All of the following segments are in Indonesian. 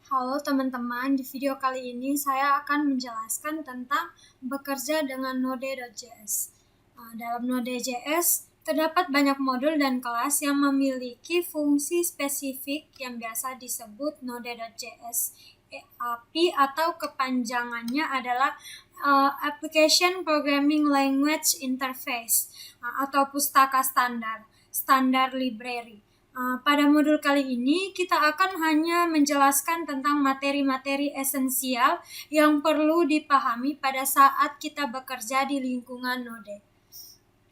Halo teman-teman, di video kali ini saya akan menjelaskan tentang bekerja dengan Node.js. Dalam Node.js, terdapat banyak modul dan kelas yang memiliki fungsi spesifik yang biasa disebut Node.js. API atau kepanjangannya adalah Application Programming Language Interface atau pustaka standar library. Pada modul kali ini, kita akan hanya menjelaskan tentang materi-materi esensial yang perlu dipahami pada saat kita bekerja di lingkungan Node.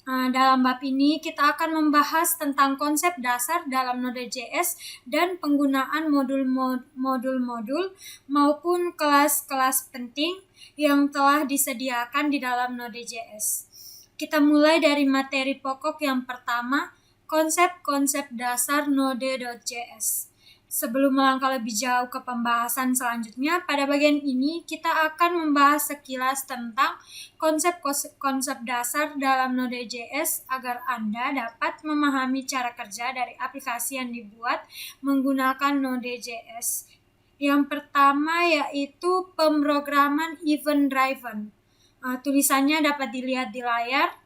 Dalam bab ini, kita akan membahas tentang konsep dasar dalam Node.js dan penggunaan modul-modul maupun kelas-kelas penting yang telah disediakan di dalam Node.js. Kita mulai dari materi pokok yang pertama, konsep-konsep dasar Node.js. Sebelum melangkah lebih jauh ke pembahasan selanjutnya, pada bagian ini kita akan membahas sekilas tentang konsep-konsep dasar dalam Node.js agar Anda dapat memahami cara kerja dari aplikasi yang dibuat menggunakan Node.js. Yang pertama yaitu pemrograman event driven. Tulisannya dapat dilihat di layar.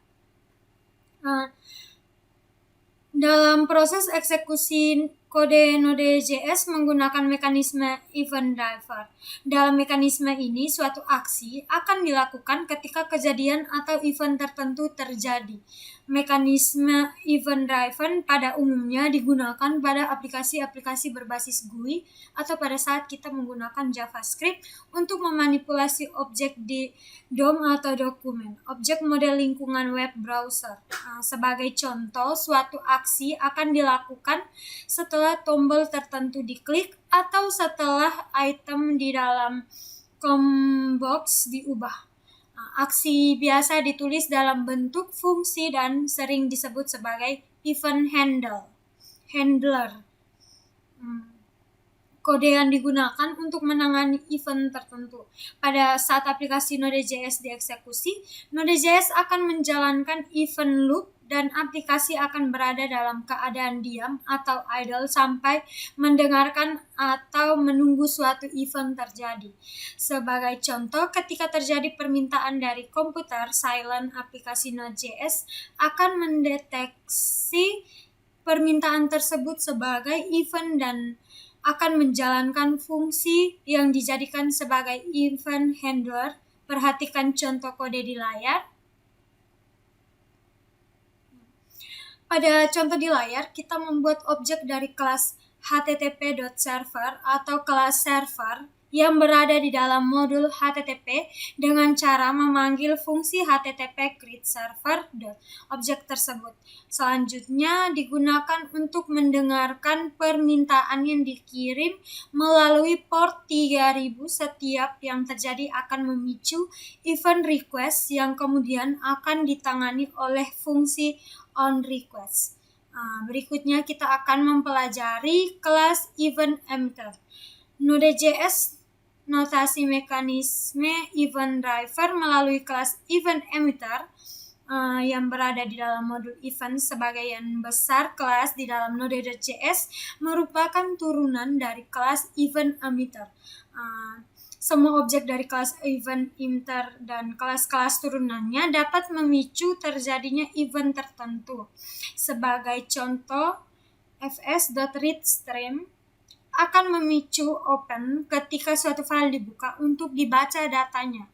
Dalam proses eksekusi kode Node.js menggunakan mekanisme event driver. Dalam mekanisme ini, suatu aksi akan dilakukan ketika kejadian atau event tertentu terjadi. Mekanisme event driven pada umumnya digunakan pada aplikasi-aplikasi berbasis GUI atau pada saat kita menggunakan JavaScript untuk memanipulasi objek di DOM atau dokumen, objek model lingkungan web browser. Sebagai contoh, suatu aksi akan dilakukan setelah tombol tertentu diklik atau setelah item di dalam combox diubah. Aksi biasa ditulis dalam bentuk fungsi dan sering disebut sebagai event handler. Kode yang digunakan untuk menangani event tertentu. Pada saat aplikasi Node.js dieksekusi, Node.js akan menjalankan event loop dan aplikasi akan berada dalam keadaan diam atau idle sampai mendengarkan atau menunggu suatu event terjadi. Sebagai contoh, ketika terjadi permintaan dari komputer, silent aplikasi Node.js akan mendeteksi permintaan tersebut sebagai event dan akan menjalankan fungsi yang dijadikan sebagai event handler. Perhatikan contoh kode di layar. Pada contoh di layar, kita membuat objek dari kelas http.server atau kelas server yang berada di dalam modul HTTP dengan cara memanggil fungsi HTTP create server objek tersebut. Selanjutnya digunakan untuk mendengarkan permintaan yang dikirim melalui port 3000. Setiap yang terjadi akan memicu event request yang kemudian akan ditangani oleh fungsi onRequest. Berikutnya kita akan mempelajari kelas event emitter. Node.js notasi mekanisme event driver melalui kelas event emitter yang berada di dalam modul event. Sebagian besar kelas di dalam Node.js merupakan turunan dari kelas event emitter. Semua objek dari kelas event emitter dan kelas-kelas turunannya dapat memicu terjadinya event tertentu. Sebagai contoh, fs.readStream akan memicu open ketika suatu file dibuka untuk dibaca datanya.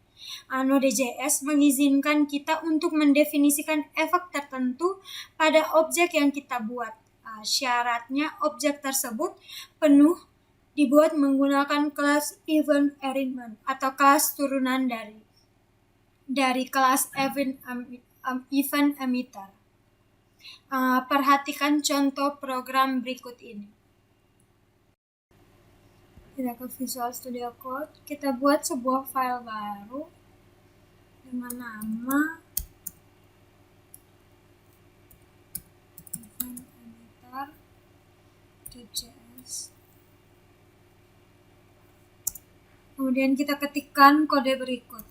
Node.js mengizinkan kita untuk mendefinisikan efek tertentu pada objek yang kita buat. Syaratnya objek tersebut penuh dibuat menggunakan kelas event arrangement atau kelas turunan dari kelas event emitter. Perhatikan contoh program berikut ini. Kita ke Visual Studio Code, kita buat sebuah file baru dengan nama event emitter.js. Kemudian kita ketikkan kode berikut.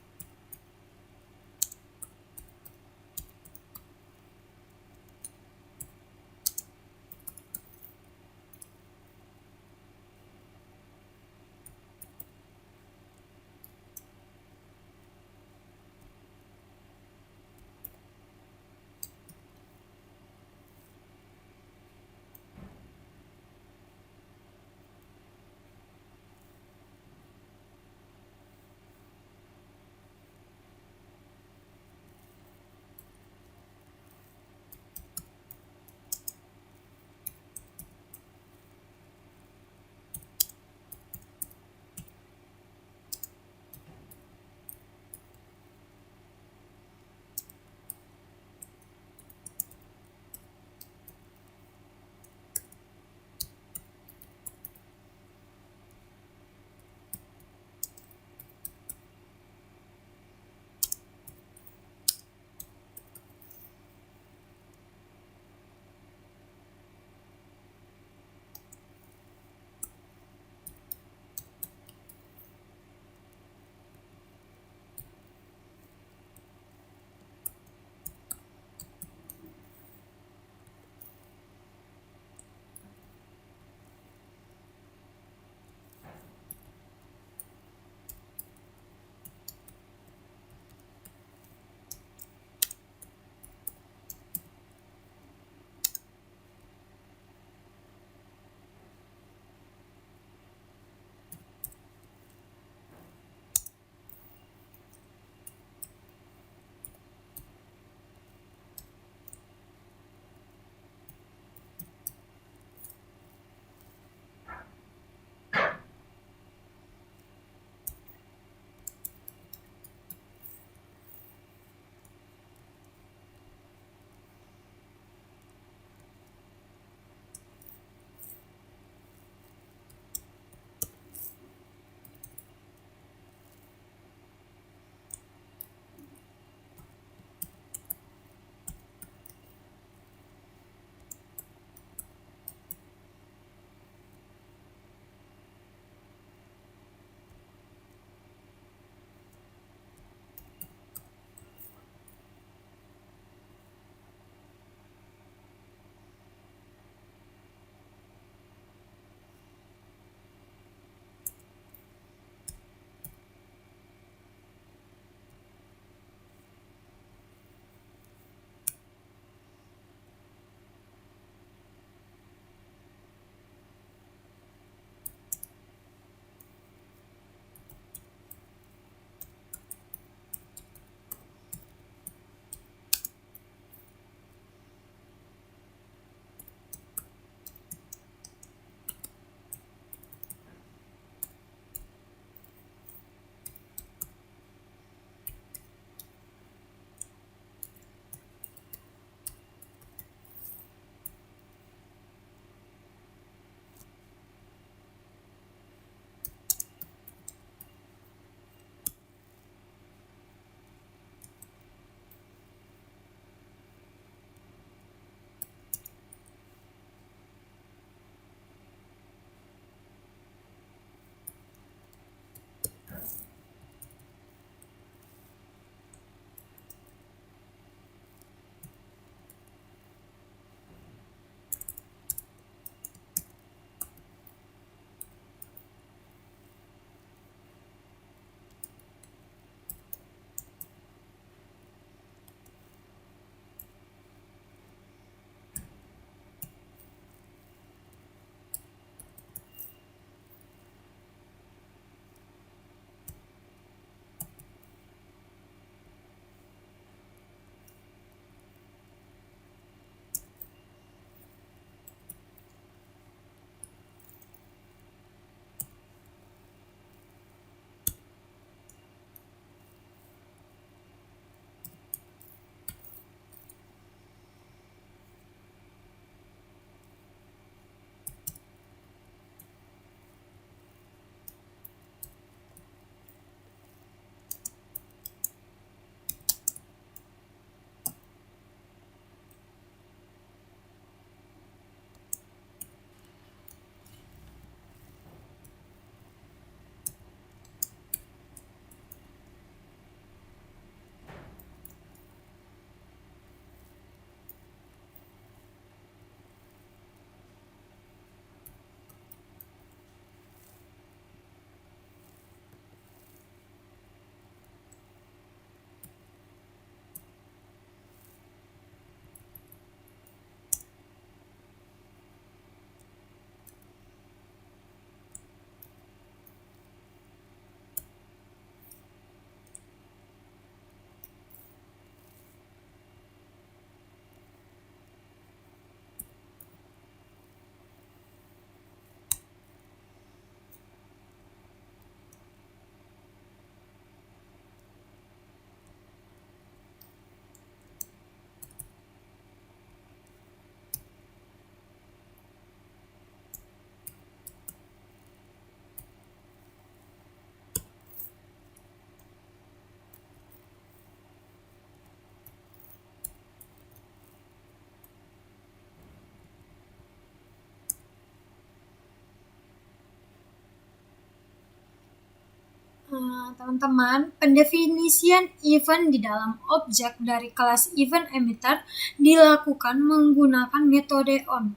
Teman-teman, pendefinisian event di dalam objek dari kelas event emitter dilakukan menggunakan metode on.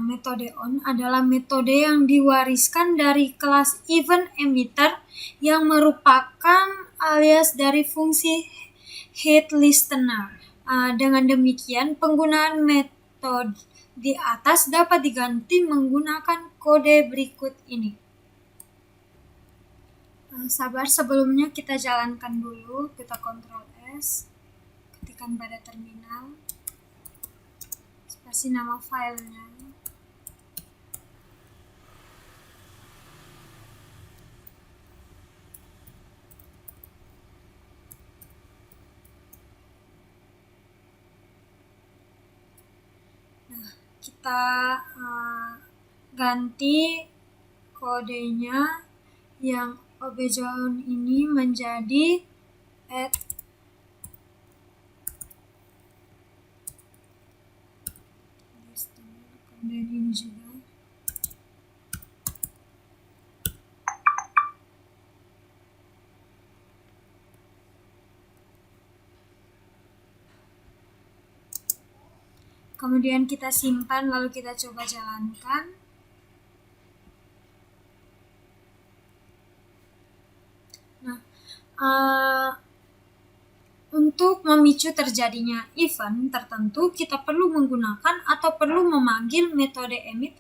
Metode on adalah metode yang diwariskan dari kelas event emitter yang merupakan alias dari fungsi headListener. Dengan demikian, penggunaan metode di atas dapat diganti menggunakan kode berikut ini. Sabar, sebelumnya kita jalankan dulu, kita Ctrl S, ketikkan pada terminal, spasi nama filenya. Nah, kita ganti kodenya yang obj_on ini menjadi add kemudian ini juga kemudian kita simpan lalu kita coba jalankan. Untuk memicu terjadinya event tertentu, kita perlu menggunakan atau perlu memanggil metode emit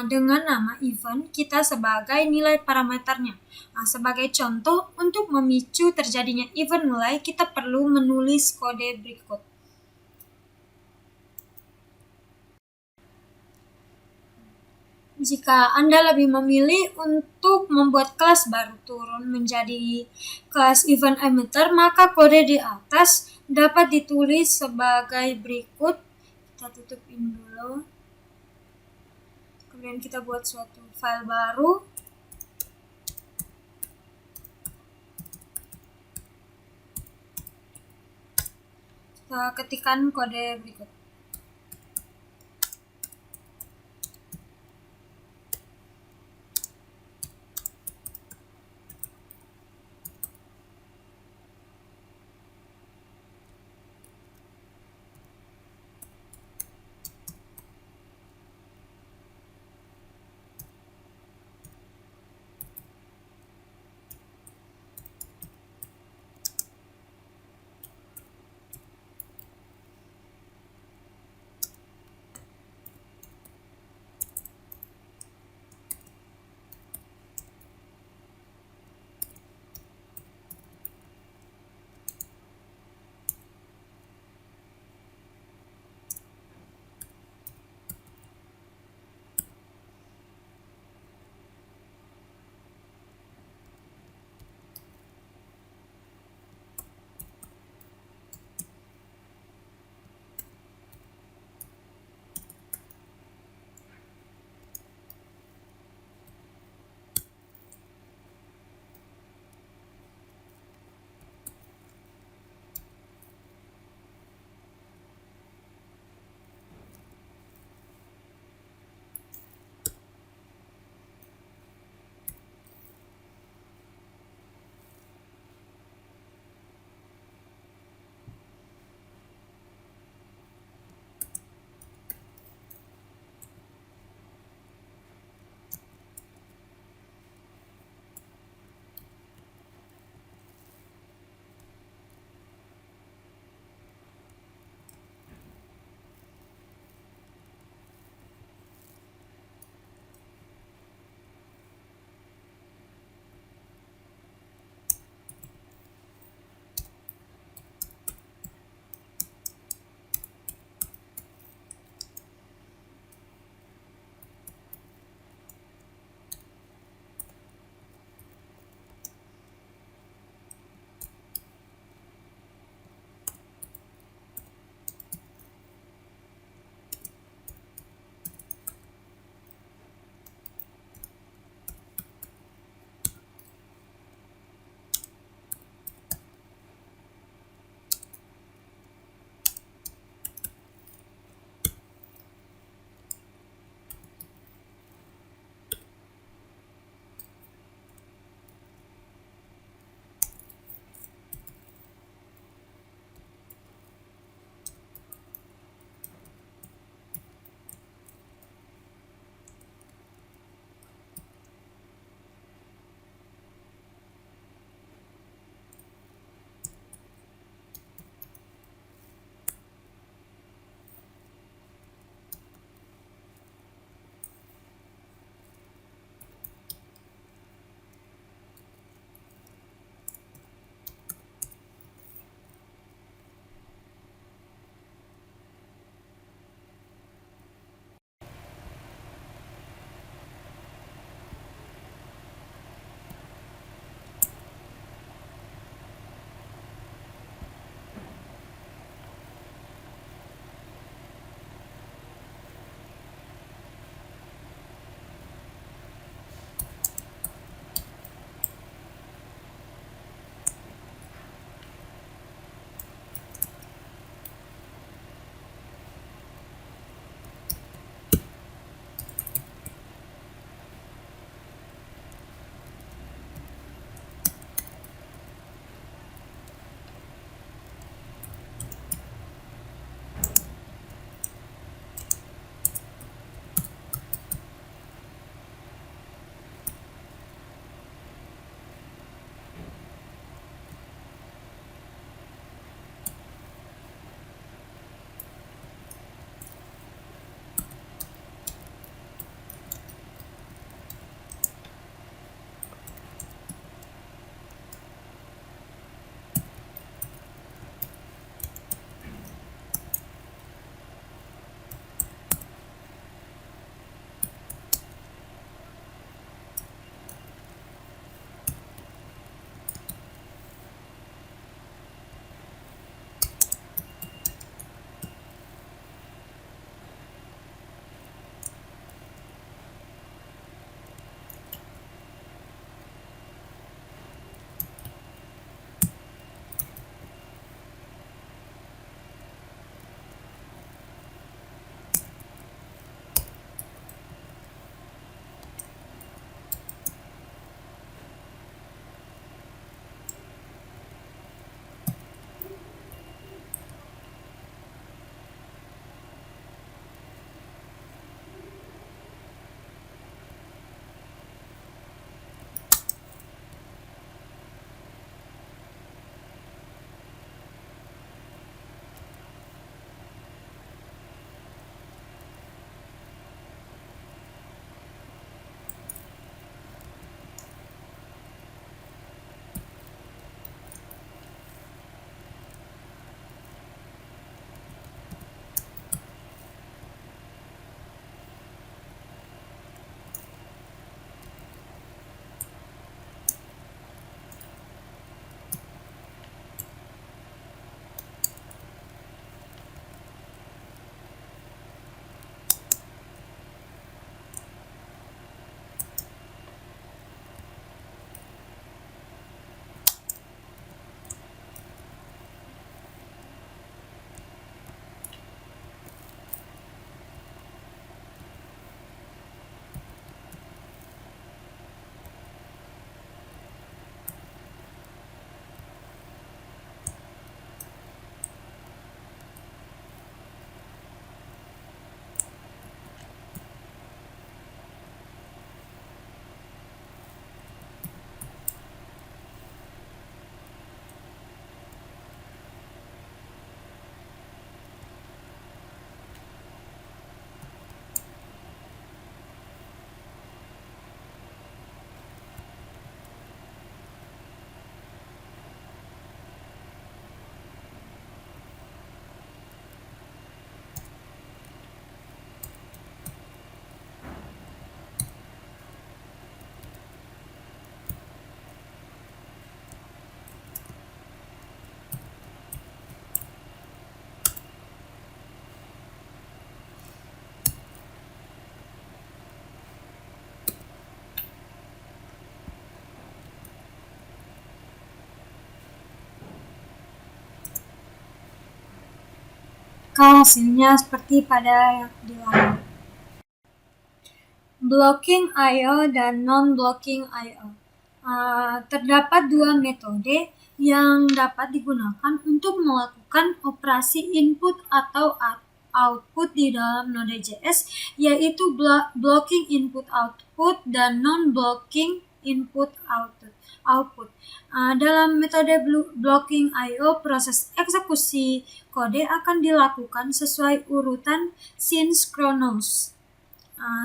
dengan nama event kita sebagai nilai parameternya. Sebagai contoh, untuk memicu terjadinya event mulai, kita perlu menulis kode berikut. Jika Anda lebih memilih untuk membuat kelas baru turun menjadi kelas event emitter, maka kode di atas dapat ditulis sebagai berikut. Kita tutupin dulu. Kemudian kita buat suatu file baru. Kita ketikkan kode berikut. maka hasilnya seperti pada yang di layar. Blocking I/O dan non-blocking I/O. Terdapat dua metode yang dapat digunakan untuk melakukan operasi input atau output di dalam Node.js, yaitu blocking input output dan non-blocking input output. Dalam metode blocking I/O, proses eksekusi kode akan dilakukan sesuai urutan sinkronos.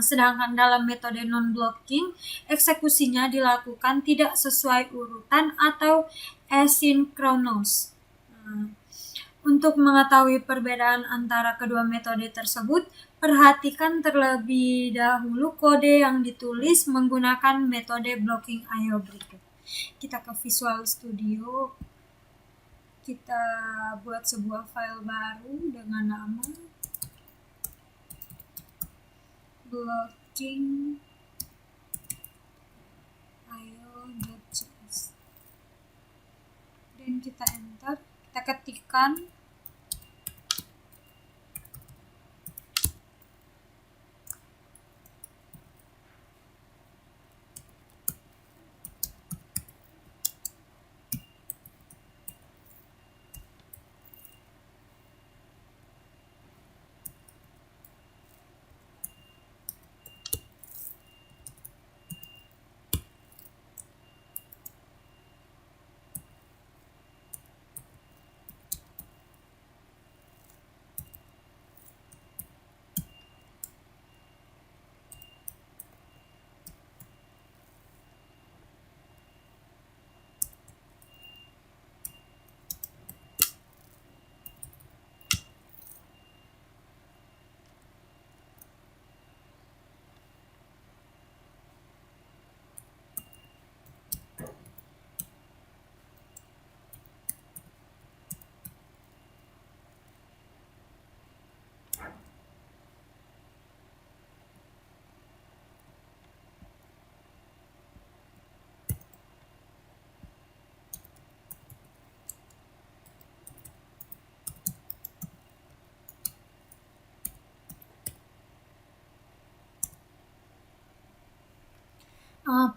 Sedangkan dalam metode non-blocking, eksekusinya dilakukan tidak sesuai urutan atau asinkronos. Untuk mengetahui perbedaan antara kedua metode tersebut, perhatikan terlebih dahulu kode yang ditulis menggunakan metode blocking I/O berikut. Kita ke Visual Studio, kita buat sebuah file baru dengan nama blocking io.js, dan kita enter, kita ketikkan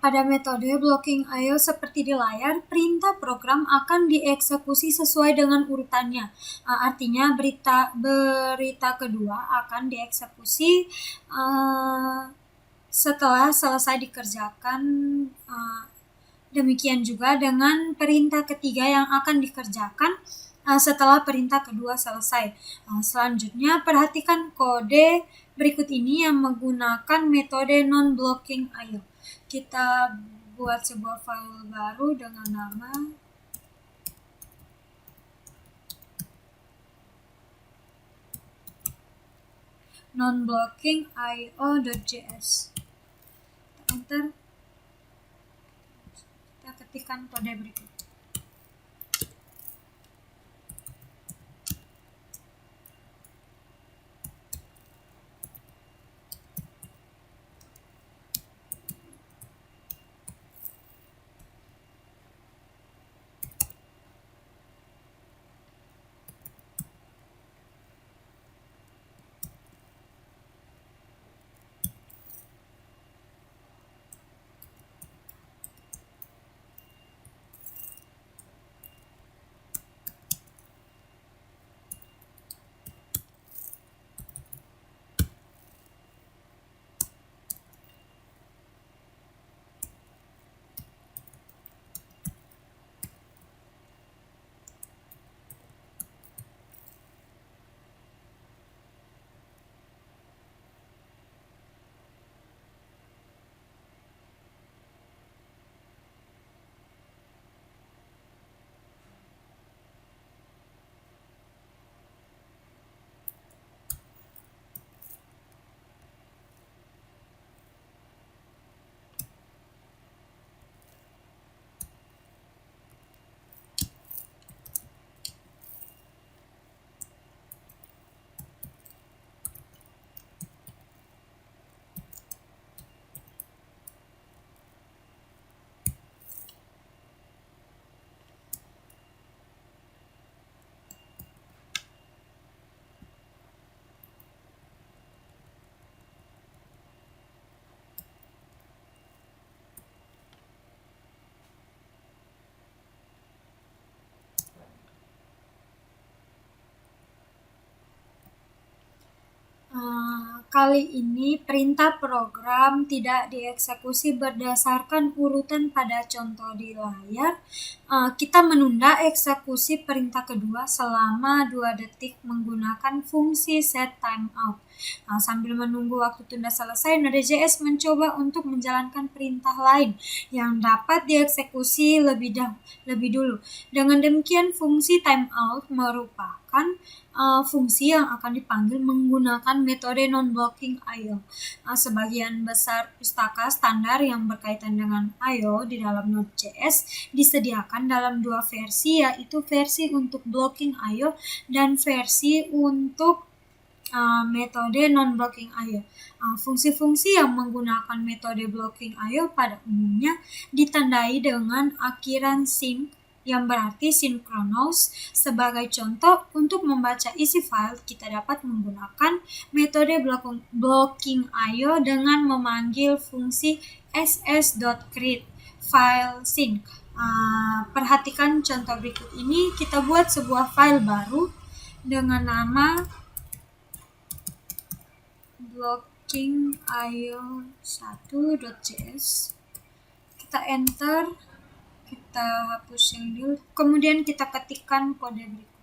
pada metode blocking I/O seperti di layar, perintah program akan dieksekusi sesuai dengan urutannya. Artinya berita kedua akan dieksekusi setelah selesai dikerjakan. Demikian juga dengan perintah ketiga yang akan dikerjakan setelah perintah kedua selesai. Selanjutnya, perhatikan kode berikut ini yang menggunakan metode non-blocking I/O. Kita buat sebuah file baru dengan nama non-blocking io.js. Enter. Kita ketikkan kode berikut. kali ini perintah program tidak dieksekusi berdasarkan urutan pada contoh di layar. Kita menunda eksekusi perintah kedua selama 2 detik menggunakan fungsi set timeout. Sambil menunggu waktu tunda selesai, Node.js mencoba untuk menjalankan perintah lain yang dapat dieksekusi lebih dulu. Dengan demikian, fungsi timeout merupakan fungsi yang akan dipanggil menggunakan metode non-blocking I/O. Sebagian besar pustaka standar yang berkaitan dengan I/O di dalam Node.js disediakan dalam 2 versi, yaitu versi untuk blocking I/O dan versi untuk metode non-blocking I/O. Fungsi-fungsi yang menggunakan metode blocking I/O pada umumnya ditandai dengan akhiran sync yang berarti synchronous. Sebagai contoh, untuk membaca isi file, kita dapat menggunakan metode blocking I/O dengan memanggil fungsi ss.create file sync. Perhatikan contoh berikut ini. Kita buat sebuah file baru dengan nama blockingio1.js. Kita enter, kita hapus yang dulu, kemudian kita ketikkan kode berikut.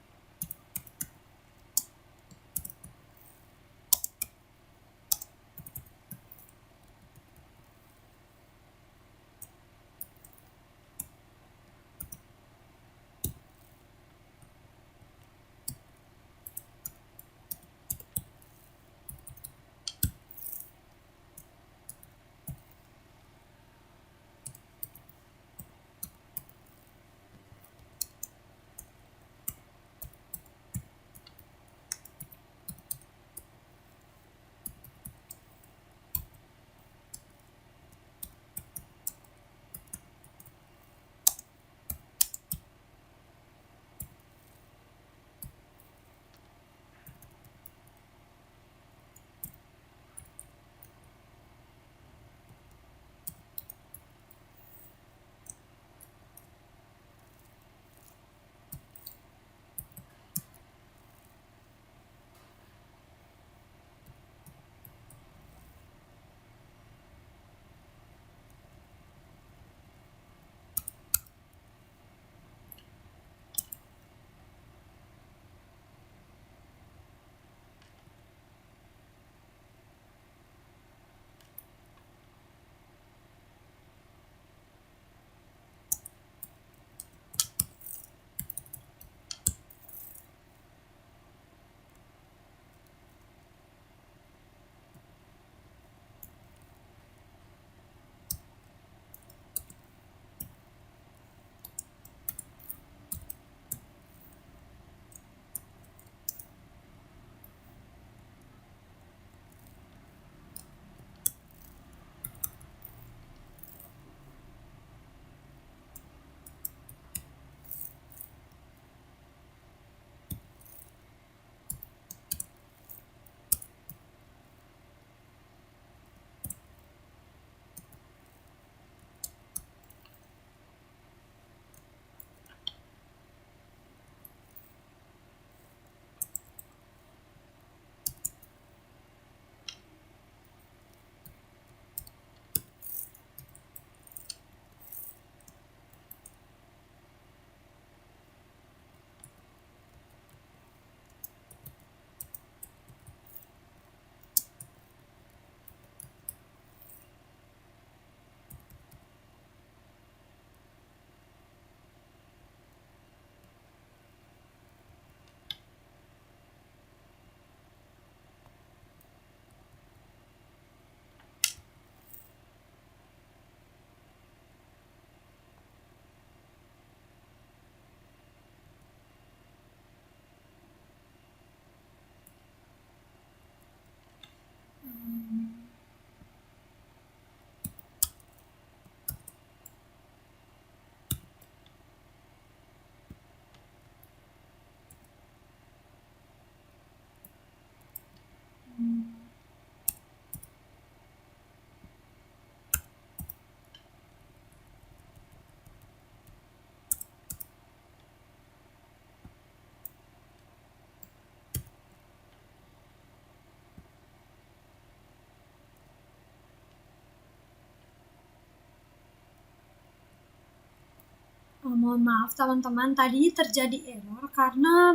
Mohon maaf teman-teman, tadi terjadi error karena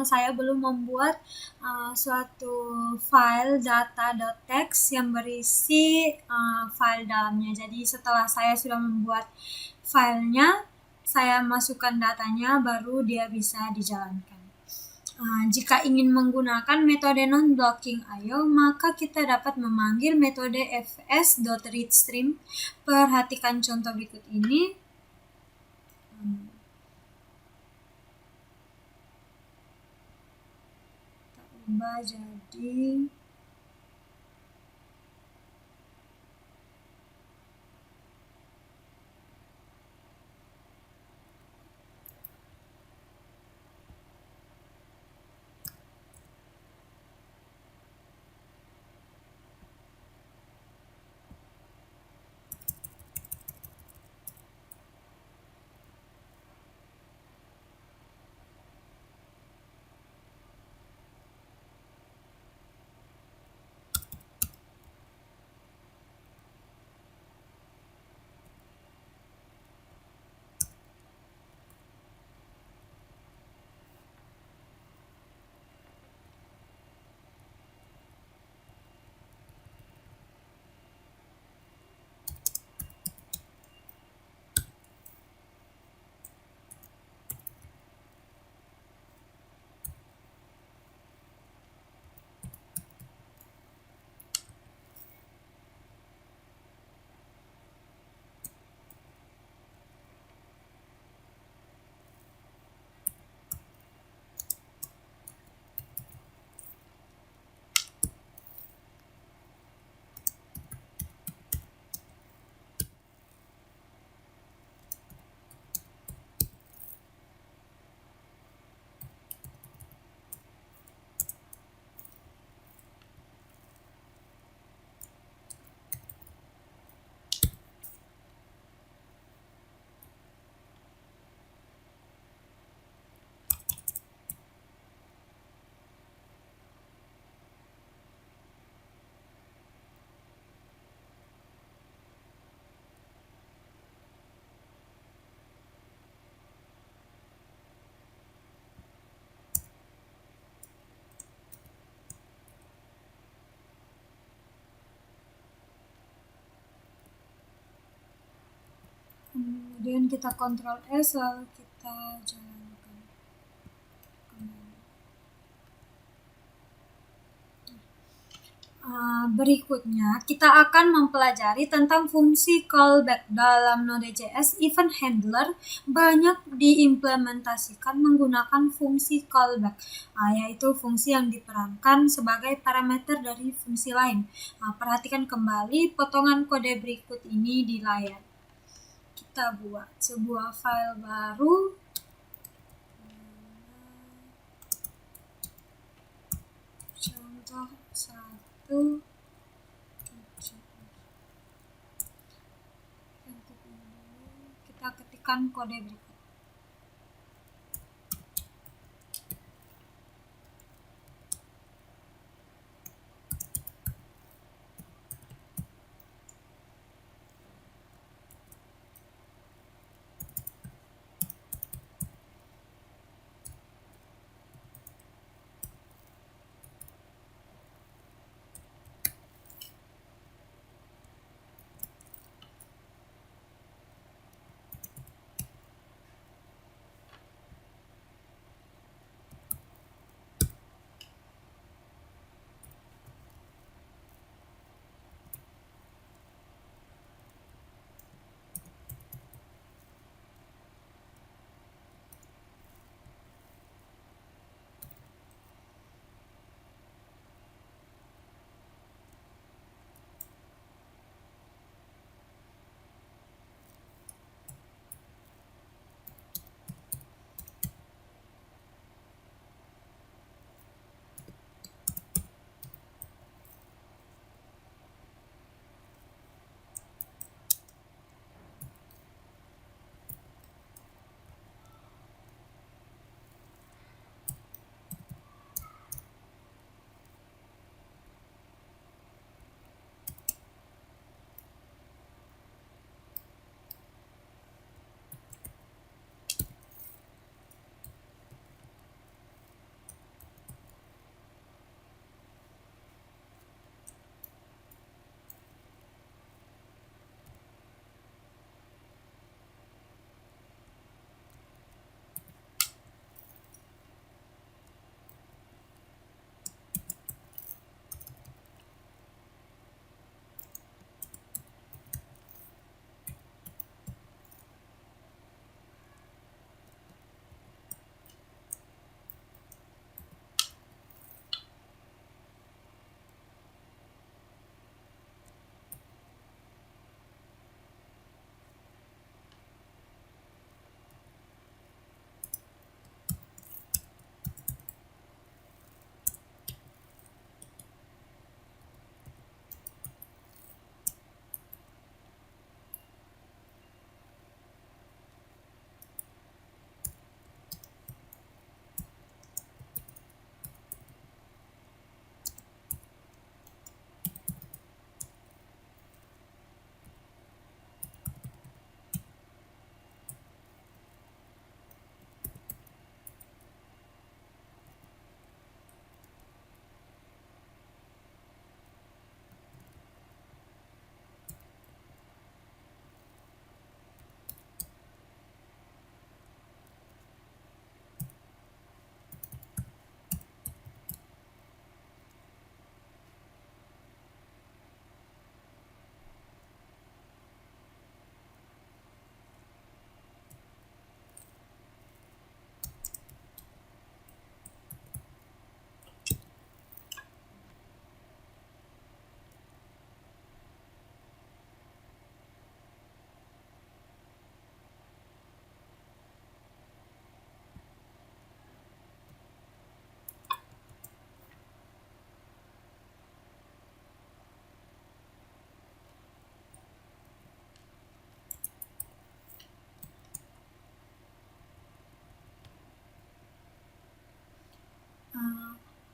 saya belum membuat suatu file data.txt yang berisi file dalamnya. Jadi setelah saya sudah membuat filenya, saya masukkan datanya, baru dia bisa dijalankan. Jika ingin menggunakan metode non-blocking I/O, maka kita dapat memanggil metode fs.readStream. Perhatikan contoh berikut ini. Kita ubah jadi kemudian kita Ctrl S lalu kita jalankan kembali. Berikutnya kita akan mempelajari tentang fungsi callback. Dalam Node.js, event handler banyak diimplementasikan menggunakan fungsi callback, yaitu fungsi yang diperankan sebagai parameter dari fungsi lain. Perhatikan kembali potongan kode berikut ini di layar. Kita buat sebuah file baru. Contoh 1. Kita ketikkan kode berikut.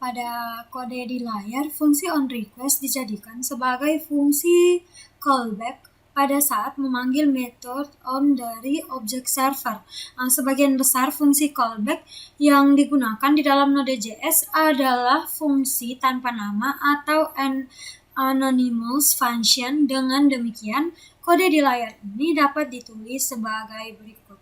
Pada kode di layar, fungsi onRequest dijadikan sebagai fungsi callback pada saat memanggil metode on dari objek server. Sebagian besar fungsi callback yang digunakan di dalam Node.js adalah fungsi tanpa nama atau anonymous function. Dengan demikian, kode di layar ini dapat ditulis sebagai berikut.